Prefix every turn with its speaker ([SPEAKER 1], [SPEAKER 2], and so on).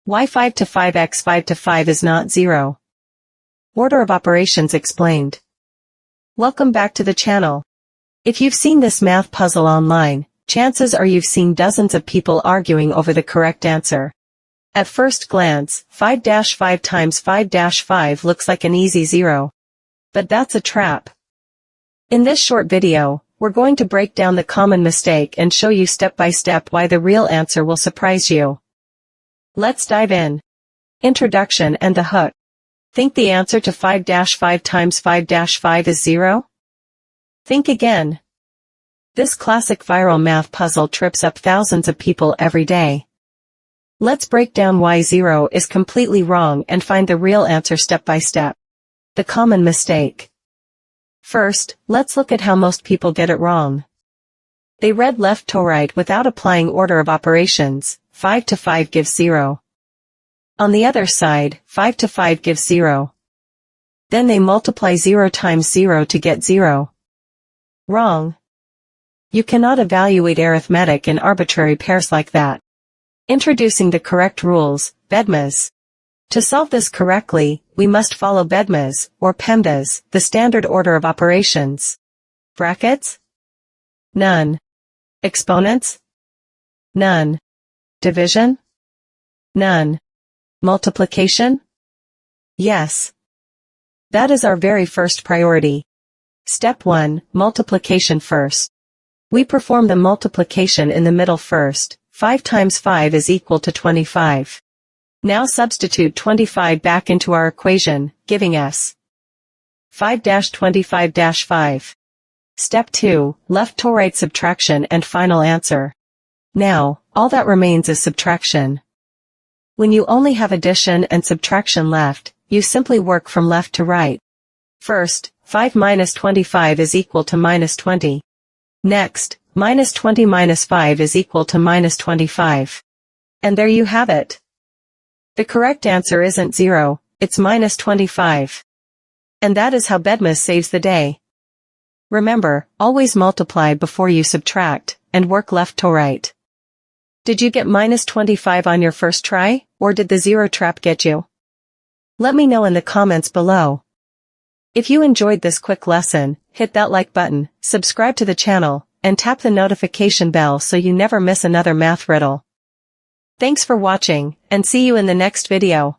[SPEAKER 1] Why 5 to 5x 5 to 5 is not 0? Order of operations explained. Welcome back to the channel. If you've seen this math puzzle online, chances are you've seen dozens of people arguing over the correct answer. At first glance, 5-5 times 5-5 looks like an easy 0. But that's a trap. In this short video, we're going to break down the common mistake and show you step by step why the real answer will surprise you. Let's dive in. Introduction and the hook. Think the answer to 5-5 times 5-5 is 0? Think again. This classic viral math puzzle trips up thousands of people every day. Let's break down why 0 is completely wrong and find the real answer step by step. The common mistake. First, let's look at how most people get it wrong. They read left to right without applying order of operations. 5 to 5 gives 0. On the other side, 5 to 5 gives 0. Then they multiply 0 times 0 to get 0. Wrong. You cannot evaluate arithmetic in arbitrary pairs like that. Introducing the correct rules, BEDMAS. To solve this correctly, we must follow BEDMAS, or PEMDAS, the standard order of operations. Brackets? None. Exponents? None. Division? None. Multiplication? Yes. That is our very first priority. Step 1, multiplication first. We perform the multiplication in the middle first. 5 times 5 is equal to 25. Now substitute 25 back into our equation, giving us 5-25-5. Step 2, left to right subtraction and final answer. Now, all that remains is subtraction. When you only have addition and subtraction left, you simply work from left to right. First, 5 minus 25 is equal to minus 20. Next, minus 20 minus 5 is equal to minus 25. And there you have it. The correct answer isn't 0, it's minus 25. And that is how BEDMAS saves the day. Remember, always multiply before you subtract, and work left to right. Did you get minus 25 on your first try, or did the 0 trap get you? Let me know in the comments below. If you enjoyed this quick lesson, hit that like button, subscribe to the channel, and tap the notification bell so you never miss another math riddle. Thanks for watching, and see you in the next video.